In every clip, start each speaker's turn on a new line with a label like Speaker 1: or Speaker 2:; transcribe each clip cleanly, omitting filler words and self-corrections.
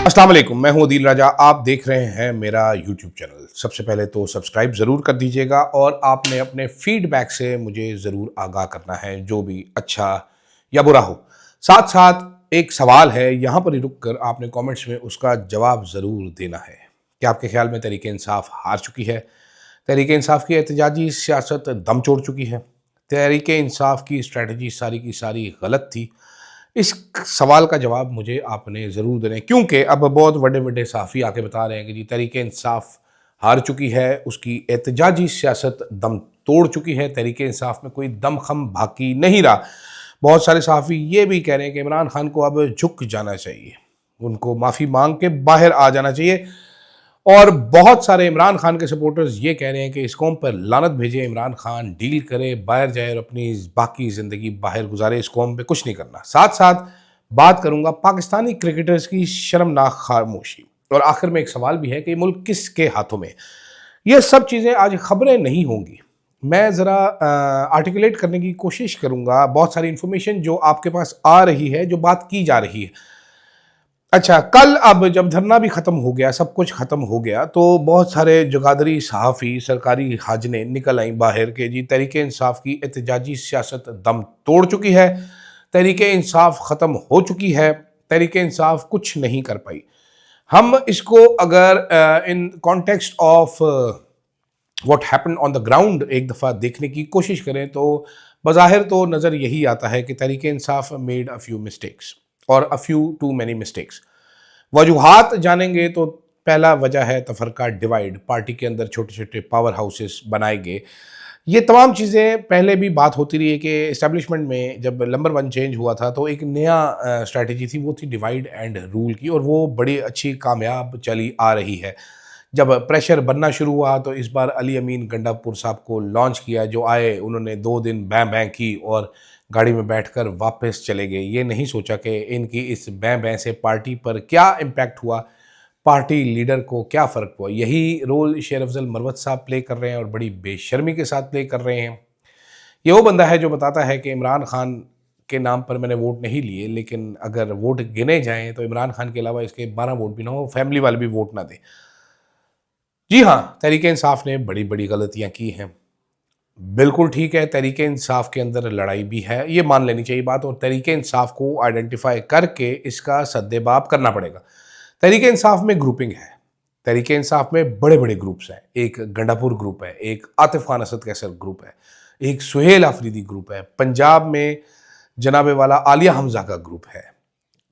Speaker 1: अस्सलाम वालेकुम, मैं हूं अदील राजा। आप देख रहे हैं मेरा यूट्यूब चैनल। सबसे पहले तो सब्सक्राइब ज़रूर कर दीजिएगा और आपने अपने फीडबैक से मुझे ज़रूर आगाह करना है, जो भी अच्छा या बुरा हो। साथ साथ एक सवाल है, यहाँ पर ही रुक कर आपने कमेंट्स में उसका जवाब ज़रूर देना है कि आपके ख्याल में तहरीक इंसाफ हार चुकी है, तहरीक इंसाफ की एहतजाजी सियासत दम तोड़ चुकी है, तहरीक इंसाफ की स्ट्रैटेजी सारी की सारी गलत थी। इस सवाल का जवाब मुझे आपने ज़रूर देना है, क्योंकि अब बहुत बड़े बड़े सहाफ़ी आके बता रहे हैं कि जी तहरीक इंसाफ हार चुकी है, उसकी एहतजाजी सियासत दम तोड़ चुकी है, तहरीक इंसाफ में कोई दमखम बाकी नहीं रहा। बहुत सारे सहाफ़ी ये भी कह रहे हैं कि इमरान खान को अब झुक जाना चाहिए, उनको माफ़ी मांग के बाहर आ जाना चाहिए। और बहुत सारे इमरान खान के सपोर्टर्स ये कह रहे हैं कि इस कौम पर लानत भेजे, इमरान खान डील करे, बाहर जाए और अपनी बाकी ज़िंदगी बाहर गुजारे, इस कौम पे कुछ नहीं करना। साथ साथ बात करूंगा पाकिस्तानी क्रिकेटर्स की शर्मनाक खामोशी, और आखिर में एक सवाल भी है कि मुल्क किसके हाथों में। ये सब चीज़ें आज खबरें नहीं होंगी, मैं ज़रा आर्टिकुलेट करने की कोशिश करूंगा बहुत सारी इंफॉर्मेशन जो आपके पास आ रही है, जो बात की जा रही है। अच्छा, कल अब जब धरना भी ख़त्म हो गया, सब कुछ ख़त्म हो गया, तो बहुत सारे जुगादरी सहाफ़ी, सरकारी हाजनें निकल आईं बाहर के जी तहरीक इंसाफ की एहतजाजी सियासत दम तोड़ चुकी है, तहरीक इंसाफ ख़त्म हो चुकी है, तहरीक इंसाफ कुछ नहीं कर पाई। हम इसको अगर in context of what happened on the ground एक दफ़ा देखने की कोशिश करें तो बज़ाहिर तो नज़र यही आता है कि Tehreek Insaf made a few mistakes और a few too many mistakes. वजूहात जानेंगे तो पहला वजह है तफरका डिवाइड, पार्टी के अंदर छोटे छोटे पावर हाउसेस बनाए गए। ये तमाम चीज़ें पहले भी बात होती रही है कि इस्टेब्लिशमेंट में जब नंबर वन चेंज हुआ था तो एक नया स्ट्रैटेजी थी, वो थी डिवाइड एंड रूल की, और वो बड़ी अच्छी कामयाब चली आ रही है। जब प्रेशर बनना शुरू हुआ तो इस बार अली अमीन गंडापुर साहब को लॉन्च किया, जो आए उन्होंने 2 दिन बैं बैं की और गाड़ी में बैठकर वापस चले गए। ये नहीं सोचा कि इनकी इस बैं बैं से पार्टी पर क्या इम्पैक्ट हुआ, पार्टी लीडर को क्या फ़र्क हुआ। यही रोल शेर अफजल मरवत साहब प्ले कर रहे हैं और बड़ी बेशर्मी के साथ प्ले कर रहे हैं। ये वो बंदा है जो बताता है कि इमरान खान के नाम पर मैंने वोट नहीं लिए, लेकिन अगर वोट गिने जाएँ तो इमरान खान के अलावा इसके 12 वोट भी ना हो, फैमिली वाले भी वोट ना दें। जी हाँ, तहरीक इंसाफ ने बड़ी बड़ी गलतियाँ की हैं। बिल्कुल ठीक है, तहरीक इंसाफ के अंदर लड़ाई भी है, ये मान लेनी चाहिए बात, और तहरीक इंसाफ को आइडेंटिफाई करके इसका सद्देबाब करना पड़ेगा। तहरीक इंसाफ में ग्रुपिंग है, तहरीक इंसाफ में बड़े बड़े ग्रुप्स हैं। एक गंडापुर ग्रुप है, एक आतिफ खान असद कैसर ग्रुप है, एक सुहेल आफरीदी ग्रुप है, पंजाब में जनाबे वाला आलिया हमजा का ग्रुप है।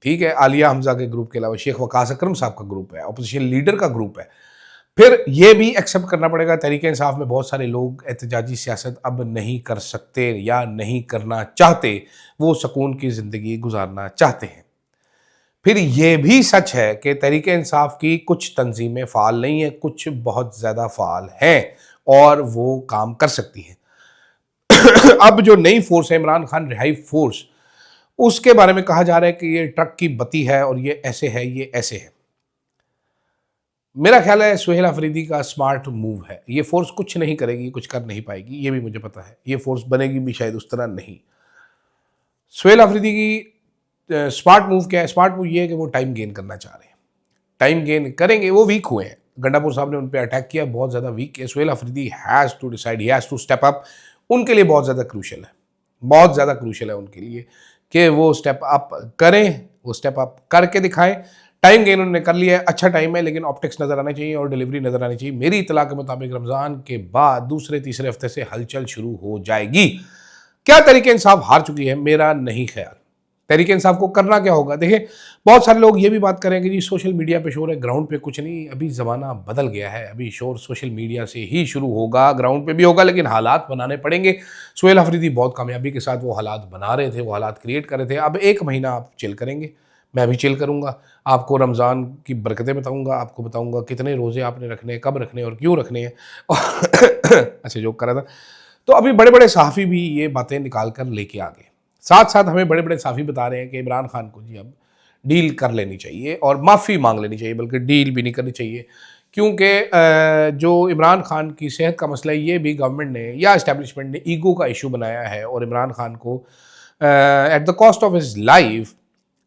Speaker 1: ठीक है, आलिया हमजा के ग्रुप के अलावा शेख वकास अकरम साहब का ग्रुप है, अपोजिशन लीडर का ग्रुप है। फिर ये भी एक्सेप्ट करना पड़ेगा, तहरीक इंसाफ में बहुत सारे लोग एहतजाजी सियासत अब नहीं कर सकते या नहीं करना चाहते, वो सुकून की ज़िंदगी गुजारना चाहते हैं। फिर ये भी सच है कि तहरीक इंसाफ की कुछ तंजीमें फ़ाल नहीं है, कुछ बहुत ज़्यादा फ़ाल हैं और वो काम कर सकती हैं। अब जो नई फोर्स है इमरान खान रिहाई फोर्स, उसके बारे में कहा जा रहा है कि ये ट्रक की बत्ती है और ये ऐसे है, ये ऐसे है। मेरा ख्याल है सुहेल अफरीदी का स्मार्ट मूव है। ये फोर्स कुछ नहीं करेगी, कुछ कर नहीं पाएगी, ये भी मुझे पता है। ये फोर्स बनेगी भी शायद उस तरह नहीं। सुहेल अफरीदी की स्मार्ट मूव क्या है? स्मार्ट मूव ये है कि वो टाइम गेन करना चाह रहे हैं, टाइम गेन करेंगे। वो वीक हुए हैं, गंडापुर साहब ने उन पर अटैक किया, बहुत ज़्यादा वीक है। Sohail Afridi has to decide, he has to step up. उनके लिए बहुत ज़्यादा क्रूशल है, बहुत ज़्यादा क्रूशल है उनके लिए कि वो स्टेप अप करें, वो स्टेप अप करके दिखाएं। टाइम गेन उन्होंने कर लिया है, अच्छा टाइम है, लेकिन ऑप्टिक्स नज़र आने चाहिए और डिलीवरी नज़र आनी चाहिए। मेरी इतला के मुताबिक रमज़ान के बाद दूसरे तीसरे हफ्ते से हलचल शुरू हो जाएगी। क्या तहरीक इंसाफ हार चुकी है? मेरा नहीं ख्याल। तहरीक इंसाफ को करना क्या होगा? देखिए, बहुत सारे लोग ये भी बात करें कि जी सोशल मीडिया पे शोर है, ग्राउंड पे कुछ नहीं। अभी ज़माना बदल गया है, अभी शोर सोशल मीडिया से ही शुरू होगा, ग्राउंड पे भी होगा, लेकिन हालात बनाने पड़ेंगे। सुहेल अफरीदी बहुत कामयाबी के साथ वो हालात बना रहे थे, वो हालात क्रिएट कर रहे थे। अब 1 महीना आप चिल करेंगे, मैं भी चिल करूँगा, आपको रमज़ान की बरकतें बताऊँगा, आपको बताऊँगा कितने रोज़े आपने रखने हैं, कब रखने हैं और क्यों रखने हैं। अच्छा, जोक कर रहा था। तो अभी बड़े बड़े सहाफ़ी भी ये बातें निकाल कर लेके आ गए। साथ साथ हमें बड़े बड़े सहाफ़ी बता रहे हैं कि इमरान खान को जी अब डील कर लेनी चाहिए और माफ़ी मांग लेनी चाहिए, बल्कि डील भी नहीं करनी चाहिए, क्योंकि जो इमरान खान की सेहत का मसला है, ये भी गवर्नमेंट ने या इस्टेब्लिशमेंट ने ईगो का इशू बनाया है, और इमरान खान को at the cost of his life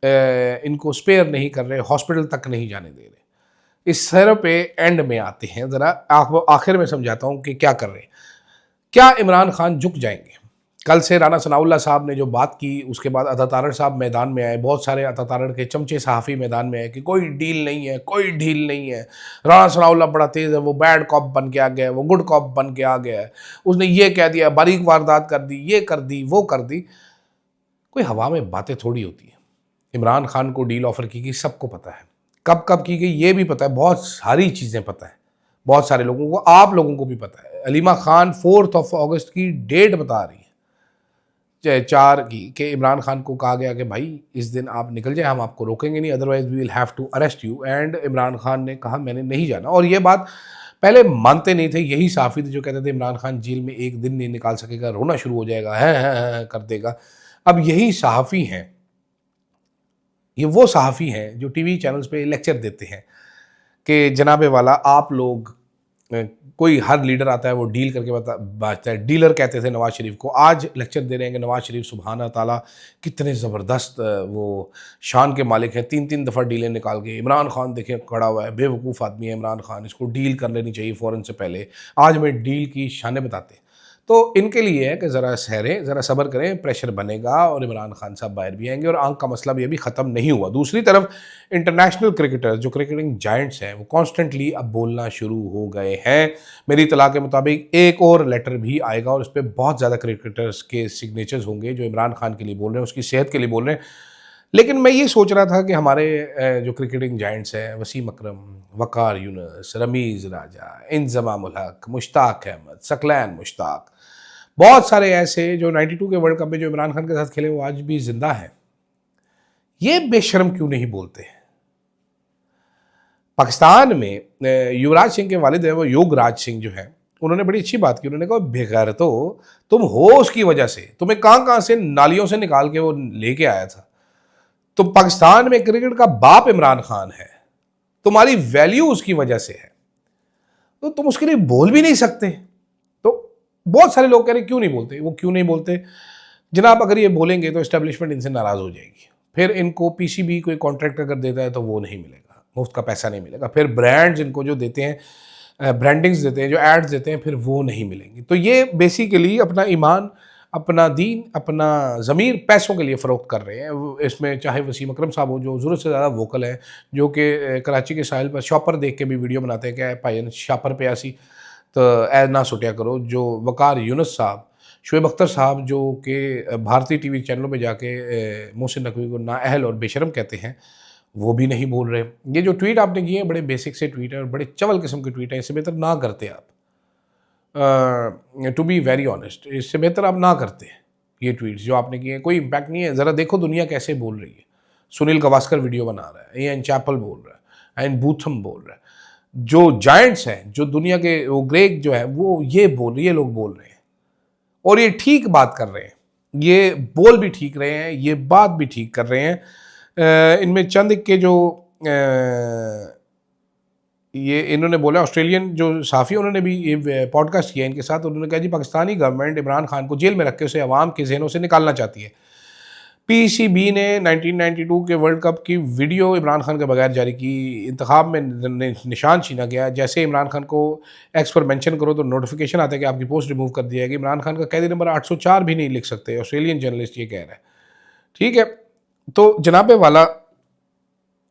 Speaker 1: इनको स्पेयर नहीं कर रहे, हॉस्पिटल तक नहीं जाने दे रहे। इस सर पे एंड में आते हैं, ज़रा आपको आखिर में समझाता हूँ कि क्या कर रहे हैं। क्या इमरान खान झुक जाएंगे? कल से राना सनाउल्लाह साहब ने जो बात की, उसके बाद अता तारड़ साहब मैदान में आए, बहुत सारे अता तारड़ के चमचे सहाफ़ी मैदान में आए कि कोई डील नहीं है, कोई ढील नहीं है, राना सनाउल्लाह बड़ा तेज़ है, वो बैड कॉप बन के आ गया है, वो गुड कॉप बन के आ गया है, उसने ये कह दिया, बारीक वारदात कर दी, ये कर दी, वो कर दी। कोई हवा में बातें थोड़ी होती हैं। इमरान खान को डील ऑफर की गई, सबको पता है। कब कब की गई ये भी पता है, बहुत सारी चीज़ें पता है, बहुत सारे लोगों को, आप लोगों को भी पता है। अलीमा खान 4 अगस्त की डेट बता रही है, 4 की, कि इमरान खान को कहा गया कि भाई इस दिन आप निकल जाए, हम आपको रोकेंगे नहीं, otherwise we will have to arrest you. And Imran Khan ने कहा मैंने नहीं जाना। और ये बात पहले मानते नहीं थे, यही साफ़ी थे जो कहते थे इमरान खान जेल में एक दिन नहीं निकाल सकेगा, रोना शुरू हो जाएगा, है कर देगा। अब यही सहाफ़ी हैं, ये वो सहाफ़ी हैं जो टीवी चैनल्स पे लेक्चर देते हैं कि जनाबे वाला आप लोग, कोई हर लीडर आता है वो डील करके बातता है। डीलर कहते थे नवाज शरीफ को, आज लेक्चर दे रहे हैं कि नवाज शरीफ सुबहाना ताला कितने ज़बरदस्त वो शान के मालिक हैं, 3-3 दफ़ा डीलें निकाल के। इमरान खान देखें खड़ा हुआ है, बेवकूफ़ आदमी है इमरान खान, इसको डील कर लेनी चाहिए फ़ौरन से पहले। आज में डील की शानें बताते हैं। तो इनके लिए है कि ज़रा सहरें, ज़रा सब्र करें, प्रेशर बनेगा और इमरान खान साहब बाहर भी आएंगे। और आंख का मसला भी अभी ख़त्म नहीं हुआ। दूसरी तरफ इंटरनेशनल क्रिकेटर्स जो क्रिकेटिंग जायंट्स हैं वो कॉन्स्टेंटली अब बोलना शुरू हो गए हैं। मेरी इत्तला के मुताबिक एक और लेटर भी आएगा और इस पर बहुत ज़्यादा क्रिकेटर्स के सिग्नेचर्स होंगे जो इमरान खान के लिए बोल रहे हैं, उसकी सेहत के लिए बोल रहे हैं। लेकिन मैं ये सोच रहा था कि हमारे जो क्रिकेटिंग जायंट्स हैं, वसीम अकरम, वकार यूनुस, रमीज़ राजा, इंज़माम उल हक, मुश्ताक अहमद, सकलैन मुश्ताक, बहुत सारे ऐसे जो 92 के वर्ल्ड कप में जो इमरान खान के साथ खेले वो आज भी जिंदा हैं। ये बेशर्म क्यों नहीं बोलते? पाकिस्तान में युवराज सिंह के वालिद हैं वो योगराज सिंह जो हैं, उन्होंने बड़ी अच्छी बात की। उन्होंने कहा बेगैरतो, तुम हो उसकी वजह से, तुम्हें कहाँ कहाँ से नालियों से निकाल के वो लेके आया था। तो पाकिस्तान में क्रिकेट का बाप इमरान खान है, तुम्हारी वैल्यू उसकी वजह से है, तो तुम उसके लिए बोल भी नहीं सकते। तो बहुत सारे लोग कह रहे क्यों नहीं बोलते, वो क्यों नहीं बोलते? जनाब अगर ये बोलेंगे तो एस्टेब्लिशमेंट इनसे नाराज़ हो जाएगी, फिर इनको पीसीबी कोई कॉन्ट्रैक्ट अगर देता है तो वो नहीं मिलेगा, मुफ्त का पैसा नहीं मिलेगा। फिर ब्रांड्स इनको जो देते हैं, ब्रांडिंग्स देते हैं, जो एड्स देते हैं, फिर वो नहीं मिलेंगी। तो ये बेसिकली अपना ईमान, अपना दीन, अपना ज़मीर पैसों के लिए फ़रोख्त कर रहे हैं। इसमें चाहे वसीम अकरम साहब हो जो ज़रूरत से ज़्यादा वोकल हैं, जो कि कराची के साहिल पर शॉपर देख के भी वीडियो बनाते हैं कि भाई शॉपर पे ऐसी तो ऐ ना सुटिया करो। जो वकार यूनुस साहब, शुएब अख्तर साहब जो कि भारतीय टीवी चैनलों पे जाके मोहसिन नकवी को नाअहल और बेशरम कहते हैं, वो भी नहीं बोल रहे। ये जो ट्वीट आपने किए हैं बड़े बेसिक से ट्वीट है और बड़े चवल किस्म के ट्वीट हैं, इससे बेहतर ना करते आप। टू बी वेरी ऑनेस्ट, इससे बेहतर आप ना करते। ये ट्वीट्स जो आपने किए कोई इम्पैक्ट नहीं है। ज़रा देखो दुनिया कैसे बोल रही है। सुनील गवास्कर वीडियो बना रहा है, एन चैपल बोल रहा है, एन बूथम बोल रहा है, जो जायंट्स हैं, जो दुनिया के वो ग्रेग जो है वो ये लोग बोल रहे हैं और ये ठीक बात कर रहे हैं। ये बोल भी ठीक रहे हैं, ये बात भी ठीक कर रहे हैं। इनमें चंद के जो ये इन्होंने बोला, ऑस्ट्रेलियन जो साफ़ी, उन्होंने भी ये पॉडकास्ट किया इनके साथ। उन्होंने कहा जी पाकिस्तानी गवर्नमेंट इमरान खान को जेल में रख के उसे अवाम के जहनों से निकालना चाहती है। पीसीबी ने 1992 के वर्ल्ड कप की वीडियो इमरान खान के बगैर जारी की। इंतखाब में निशान छीना गया। जैसे इमरान खान को एक्स पर मेंशन करो तो नोटिफिकेशन आता है कि आपकी पोस्ट रिमूव कर दिया गया। इमरान खान का कैदी नंबर 804 भी नहीं लिख सकते, ऑस्ट्रेलियन जर्नलिस्ट ये कह रहा है। ठीक है, तो जनाबे वाला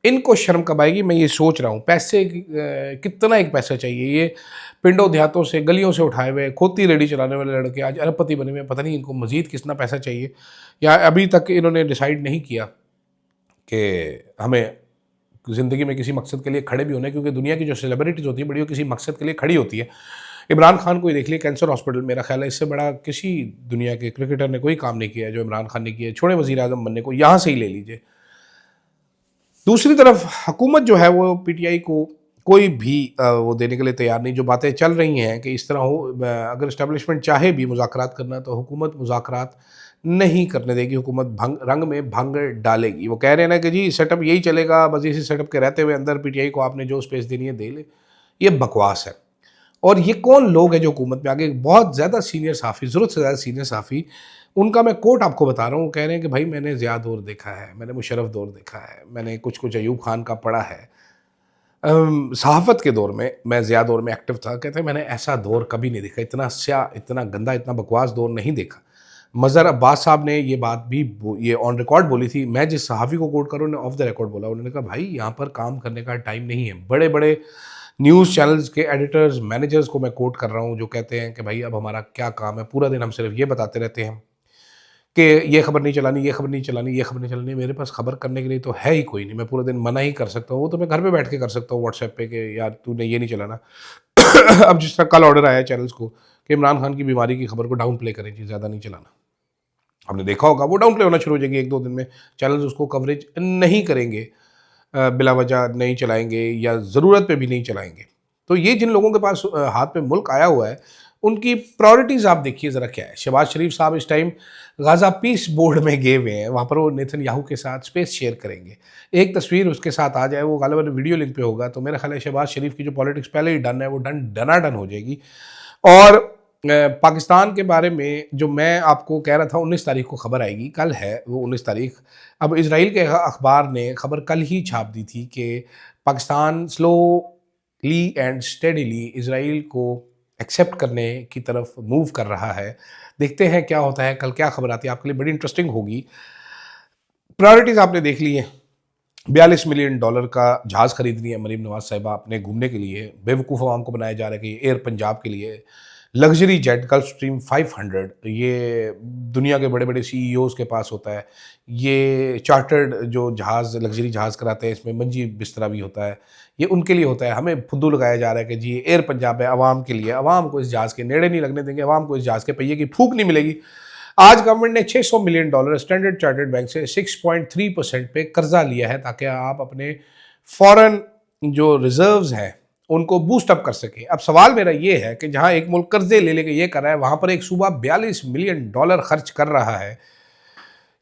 Speaker 1: इनको शर्म कब आएगी? मैं ये सोच रहा हूँ। पैसे कितना एक पैसा चाहिए? ये पिंडों देहातों से, गलियों से उठाए हुए खोती रेडी चलाने वाले लड़के आज अरबपति बने हुए। पता नहीं इनको मज़ीद कितना पैसा चाहिए, या अभी तक इन्होंने डिसाइड नहीं किया कि हमें ज़िंदगी में किसी मकसद के लिए खड़े भी होना है। क्योंकि दुनिया की जो सेलिब्रिटीज़ होती है बड़ी, वो किसी मकसद के लिए खड़ी होती है। इमरान खान को ही देख लिए, कैंसर हॉस्पिटल। मेरा ख्याल है इससे बड़ा किसी दुनिया के क्रिकेटर ने कोई काम नहीं किया जो इमरान खान ने किया। छोड़े वज़ीर आज़म बनने को, यहाँ से ही ले लीजिए। दूसरी तरफ हुकूमत जो है वो पीटीआई को कोई भी वो देने के लिए तैयार नहीं। जो बातें चल रही हैं कि इस तरह हो, अगर इस्टेब्लिशमेंट चाहे भी मुज़ाकरात करना तो हुकूमत मुज़ाकरात नहीं करने देगी। हुकूमत रंग में भंग डालेगी। वो कह रहे हैं ना कि जी सेटअप यही चलेगा, बस इसी सेटअप के रहते हुए अंदर पीटीआई को आपने जो स्पेस देनी है दे ले। ये बकवास है। और ये कौन लोग हैं जो हुकूमत में आगे? बहुत ज़्यादा सीनियर साफ़ी, ज़रूरत से ज़्यादा सीनियर साफ़ी उनका मैं कोट आपको बता रहा हूँ, कह रहे हैं कि भाई मैंने ज़िया दौर देखा है, मैंने मुशर्रफ दौर देखा है, मैंने कुछ अयूब खान का पढ़ा है। सहाफ़त के दौर में, मैं ज़िया दौर में एक्टिव था, कहते हैं मैंने ऐसा दौर कभी नहीं देखा, इतना स्या, इतना गंदा, इतना बकवास दौर नहीं देखा। मज़हर अब्बास साहब ने ये बात भी ये ऑन रिकॉर्ड बोली थी, मैं जिस सहाफ़ी को कोट कर रहा हूँ उन्होंने ऑफ द रिकॉर्ड बोला, उन्होंने कहा भाई यहाँ पर काम करने का टाइम नहीं है। बड़े-बड़े न्यूज़ चैनल्स के एडिटर्स, मैनेजर्स को मैं कोट कर रहा हूँ जो कहते हैं कि भाई अब हमारा क्या काम है, पूरा दिन हम सिर्फ ये बताते रहते हैं कि ये खबर नहीं चलानी, ये खबर नहीं चलानी, ये खबर नहीं चलानी। मेरे पास खबर करने के लिए तो है ही कोई नहीं, मैं पूरा दिन मना ही कर सकता हूँ, वो तो मैं घर पे बैठ के कर सकता हूँ व्हाट्सएप पे कि यार तूने ये नहीं चलाना। अब जिस तरह कल ऑर्डर आया है चैनल्स को कि इमरान खान की बीमारी की खबर को डाउन प्ले करें जी, ज़्यादा नहीं चलाना। आपने देखा होगा वो डाउन प्ले होना शुरू हो जाएगी 1-2 दिन में, चैनल्स उसको कवरेज नहीं करेंगे, बिला वजह नहीं चलाएँगे या ज़रूरत पे भी नहीं चलाएँगे। तो ये जिन लोगों के पास हाथ में मुल्क आया हुआ है, उनकी प्रायोरिटीज़ आप देखिए ज़रा क्या है। शहबाज शरीफ साहब इस टाइम गाज़ा पीस बोर्ड में गए हुए हैं, वहाँ पर वो नेतन्याहू के साथ स्पेस शेयर करेंगे। एक तस्वीर उसके साथ आ जाए, वो ग़ालिबन वीडियो लिंक पे होगा, तो मेरा ख़्याल है शहबाज शरीफ की जो पॉलिटिक्स पहले ही डन है, वो डनाडन हो जाएगी। और पाकिस्तान के बारे में जो मैं आपको कह रहा था 19 तारीख को खबर आएगी, कल है वो 19 तारीख। अब इज़राइल के अखबार ने खबर कल ही छाप दी थी कि Pakistan slowly and steadily Israel को एक्सेप्ट करने की तरफ मूव कर रहा है। देखते हैं क्या होता है, कल क्या खबर आती है, आपके लिए बड़ी इंटरेस्टिंग होगी। प्रायोरिटीज़ आपने देख ली है। $42 मिलियन का जहाज़ खरीद लिया मरीम नवाज़ साहिबा अपने घूमने के लिए। बेवकूफ़ अवाम को बनाया जा रहा है कि एयर पंजाब के लिए लग्जरी जेट गल्फ स्ट्रीम 500, ये दुनिया के बड़े-बड़े सीईओज़ के पास होता है। ये चार्टर्ड जो जहाज़, लग्जरी जहाज़ कराते हैं, इसमें मंजी बिस्तरा भी होता है, ये उनके लिए होता है। हमें फुद्दू लगाया जा रहा है कि जी एयर पंजाब है अवाम के लिए, अवाम को इस जहाज़ के नेड़े नहीं लगने देंगे, अवाम को इस जहाज़ के पहिए की फूक नहीं मिलेगी। आज गवर्नमेंट ने $600 मिलियन स्टैंडर्ड चार्टर्ड बैंक से 6.3% पे कर्जा लिया है ताकि आप अपने फॉरेन जो रिजर्व्स हैं उनको बूस्ट अप कर सकें। अब सवाल मेरा ये है कि जहां एक मुल्क कर्जे ले लेके ये कर रहा है, वहां पर एक सूबा $42 मिलियन खर्च कर रहा है।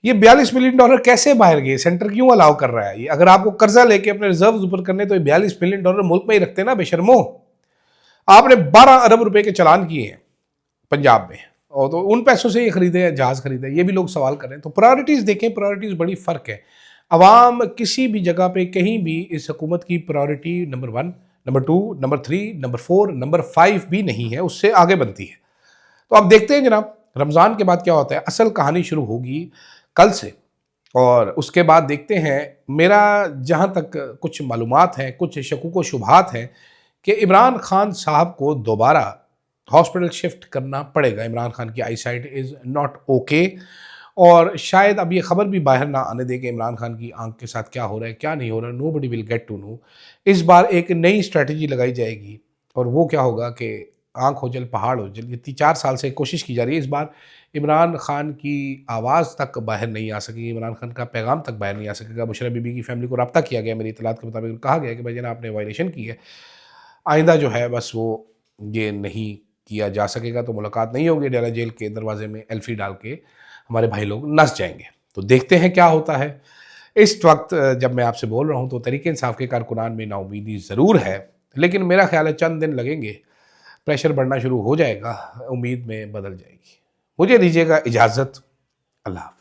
Speaker 1: ये $42 मिलियन कैसे बाहर गए? सेंटर क्यों अलाउ कर रहा है? ये अगर आपको कर्जा लेके अपने रिजर्व्स ऊपर करने तो $42 मिलियन मुल्क में ही रखते ना बेशर्मो। आपने 12 अरब रुपए के चालान किए हैं पंजाब में, और तो उन पैसों से ये खरीदे, जहाज खरीदे, ये भी लोग सवाल कर रहे हैं। तो प्रायोरिटीज देखें, प्रायोरिटीज बड़ी फर्क है। अवाम किसी भी जगह पे कहीं भी इस हुकूमत की priority number 1, number 2, number 3, number 4, number 5 भी नहीं है, उससे आगे बनती है। तो अब देखते हैं जनाब रमज़ान के बाद क्या होता है। असल कहानी शुरू होगी कल से, और उसके बाद देखते हैं। मेरा जहाँ तक कुछ मालूमात हैं, कुछ शकूक व शुबहात हैं कि इमरान खान साहब को दोबारा हॉस्पिटल शिफ्ट करना पड़ेगा। इमरान खान की आई साइट इज़ नॉट ओके, और शायद अब ये खबर भी बाहर ना आने दे कि इमरान खान की आंख के साथ क्या हो रहा है, क्या नहीं हो रहा है। Nobody will get to know. इस बार एक नई स्ट्रैटेजी लगाई जाएगी, और वो क्या होगा कि आंख हो जल पहाड़ हो जल। ये 4 साल से कोशिश की जा रही है। इस बार इमरान खान की आवाज़ तक बाहर नहीं आ सकेगी, इमरान खान का पैगाम तक बाहर नहीं आ सकेगा। मुशर्रफ बीबी की फैमिली को रब्ता किया गया, मेरी इतलात के मुताबिक कहा गया कि भाई जना आपने वायलेशन की है, आइंदा जो है बस वो ये नहीं किया जा सकेगा, तो मुलाकात नहीं होगी। डेरा जेल के दरवाजे में एल्फी डाल के हमारे भाई लोग नस जाएंगे। तो देखते हैं क्या होता है। इस वक्त जब मैं आपसे बोल रहा हूँ तो तहरीक इंसाफ के कारकुनान में नाउमीदी ज़रूर है, लेकिन मेरा ख्याल है चंद दिन लगेंगे, प्रेशर बढ़ना शुरू हो जाएगा, उम्मीद में बदल जाएगी। मुझे दीजिएगा इजाज़त। अल्लाह हाफ़िज़।